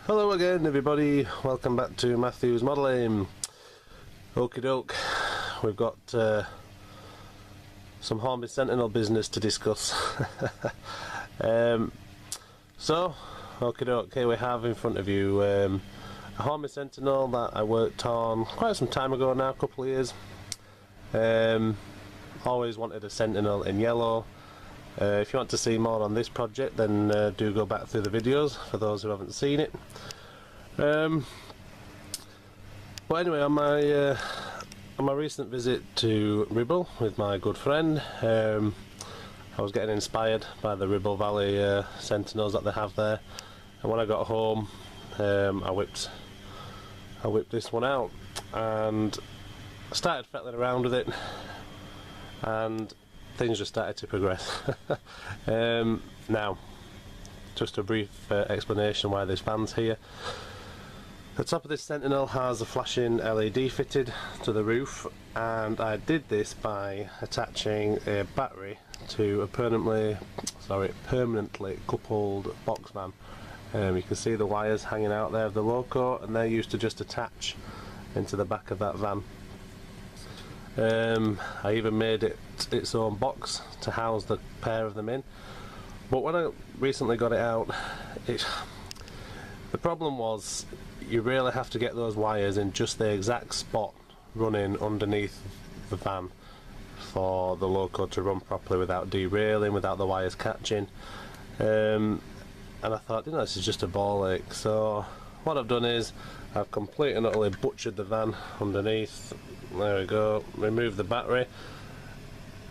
Hello again everybody, welcome back to Matthew's Modelling. Okie doke, we've got some Hornby Sentinel business to discuss. Okie doke, here we have in front of you a Hornby Sentinel that I worked on quite some time ago now, a couple of years. Always wanted a Sentinel in yellow. If you want to see more on this project, then do go back through the videos for those who haven't seen it. But anyway, on my recent visit to Ribble with my good friend, I was getting inspired by the Ribble Valley Sentinels that they have there, and when I got home, I whipped this one out and started fettling around with it, and things just started to progress. Now, just a brief explanation why this van's here. The top of this Sentinel has a flashing LED fitted to the roof, and I did this by attaching a battery to a permanently coupled box van. You can see the wires hanging out there of the loco, and they're used to just attach into the back of that van. I even made it its own box to house the pair of them in, but when I recently got it out, the problem was you really have to get those wires in just the exact spot running underneath the van for the loco to run properly without derailing, without the wires catching. And I thought, this is just a ball ache. So what I've done is I've completely and utterly butchered the van underneath. There we go, removed the battery,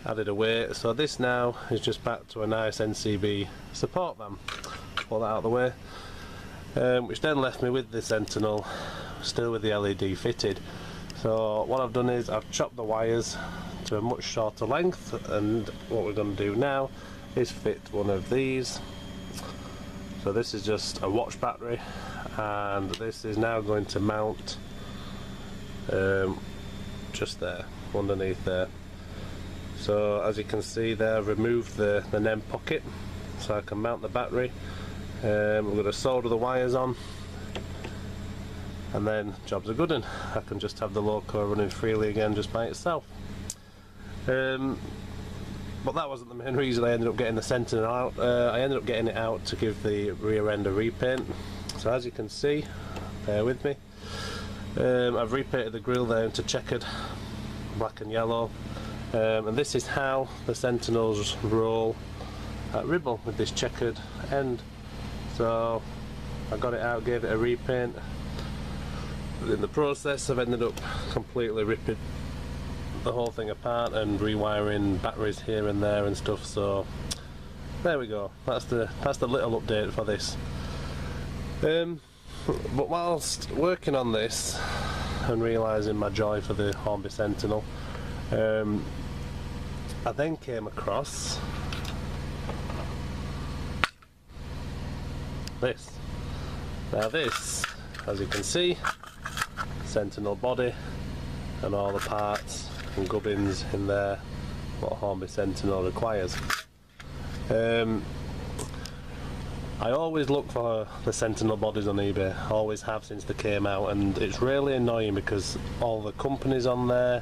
added a weight, so this now is just back to a nice NCB support van. Pull that out of the way, which then left me with the Sentinel still with the LED fitted. So what I've done is I've chopped the wires to a much shorter length, and what we're going to do now is fit one of these. So this is just a watch battery, and this is now going to mount just there, underneath there. So as you can see there, I've removed the NEM pocket so I can mount the battery. I'm going to solder the wires on, and then job's a good one. I can just have the loco running freely again just by itself. But that wasn't the main reason I ended up getting the Sentinel out. I ended up getting it out to give the rear end a repaint. So as you can see, bear with me, I've repainted the grille there into checkered black and yellow, and this is how the Sentinels roll at Ribble, with this checkered end. So I got it out, gave it a repaint, but in the process I've ended up completely ripping the whole thing apart and rewiring batteries here and there and stuff. So there we go, that's the little update for this. But whilst working on this and realising my joy for the Hornby Sentinel, I then came across this. Now this, as you can see, Sentinel body and all the parts and gubbins in there, what Hornby Sentinel requires. I always look for the Sentinel bodies on eBay, always have since they came out, and it's really annoying because all the companies on there,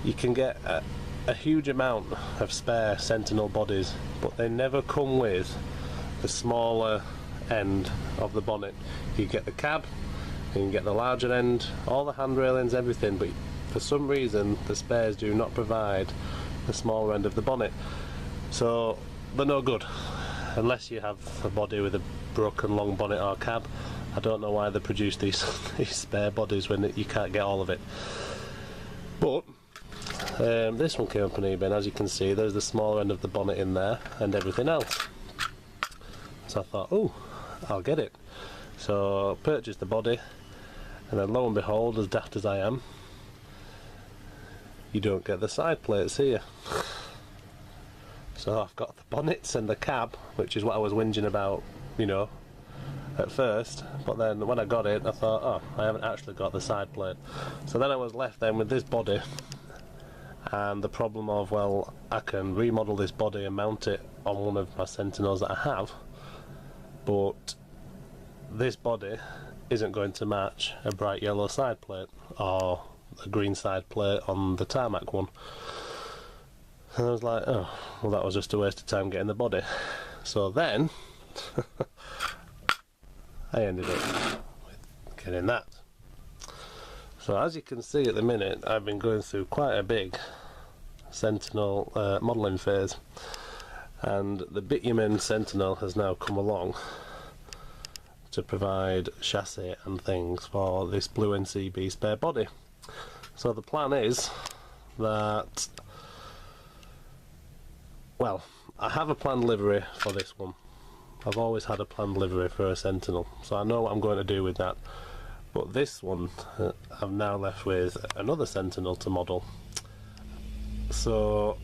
you can get a huge amount of spare Sentinel bodies, but they never come with the smaller end of the bonnet. You get the cab, you can get the larger end, all the hand railings, everything, but for some reason the spares do not provide the smaller end of the bonnet. So they're no good unless you have a body with a broken long bonnet or cab. I don't know why they produce these spare bodies when you can't get all of it. But this one came up on eBay, and as you can see, there's the smaller end of the bonnet in there and everything else. So I thought, oh, I'll get it. So purchased the body, and then lo and behold, as daft as I am, you don't get the side plates here. So I've got the bonnets and the cab, which is what I was whinging about, at first, but then when I got it, I thought, oh, I haven't actually got the side plate. So then I was left then with this body, and the problem of, well, I can remodel this body and mount it on one of my Sentinels that I have, but this body isn't going to match a bright yellow side plate or a green side plate on the tarmac one. And I was like, oh, well, that was just a waste of time getting the body. So then I ended up with getting that. So as you can see at the minute, I've been going through quite a big Sentinel modelling phase, and the bitumen Sentinel has now come along to provide chassis and things for this blue NCB spare body. So the plan is that, well, I have a planned livery for this one. I've always had a planned livery for a Sentinel, so I know what I'm going to do with that. But this one, I'm now left with another Sentinel to model. So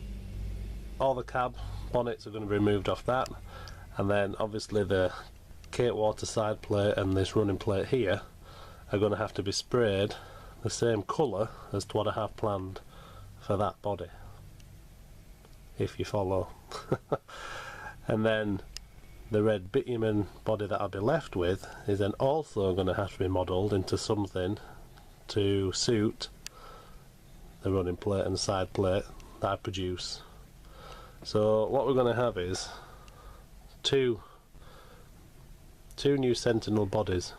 all the cab bonnets are going to be removed off that, and then obviously the Kate Water side plate and this running plate here are going to have to be sprayed the same colour as to what I have planned for that body, if you follow. And then the red bitumen body that I'll be left with is then also going to have to be modelled into something to suit the running plate and side plate that I produce. So what we're going to have is two new Sentinel bodies,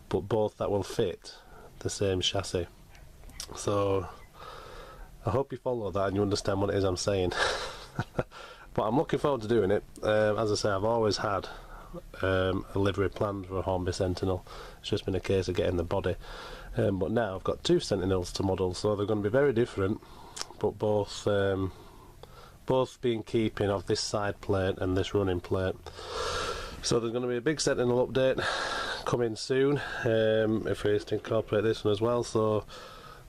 but both that will fit the same chassis. So I hope you follow that and you understand what it is I'm saying. But I'm looking forward to doing it. As I say, I've always had a livery planned for a Hornby Sentinel. It's just been a case of getting the body. But now I've got two Sentinels to model, so they're going to be very different, but both be in keeping of this side plate and this running plate. So there's going to be a big Sentinel update coming soon, if we used to incorporate this one as well. So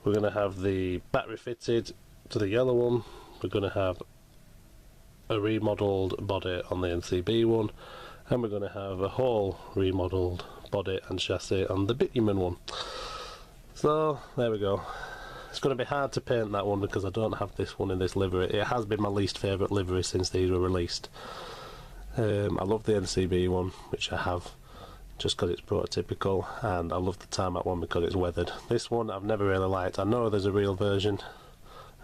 we're going to have the battery fitted to the yellow one, we're going to have a remodelled body on the NCB one, and we're going to have a whole remodelled body and chassis on the bitumen one. So there we go. It's going to be hard to paint that one because I don't have this one in this livery. It has been my least favourite livery since these were released. I love the NCB one, which I have just because it's prototypical, and I love the tarmac one because it's weathered. This one I've never really liked. I know there's a real version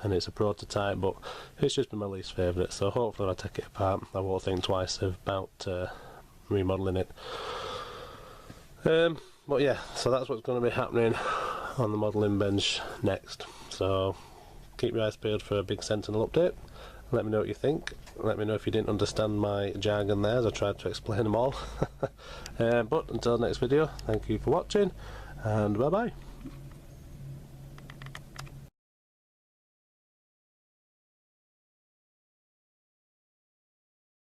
and it's a prototype, but it's just been my least favourite, so hopefully when I take it apart I won't think twice about remodelling it. But yeah, so that's what's going to be happening on the modelling bench next. So keep your eyes peeled for a big Sentinel update. Let me know what you think. Let me know if you didn't understand my jargon there as I tried to explain them all. But until next video, thank you for watching, and bye bye.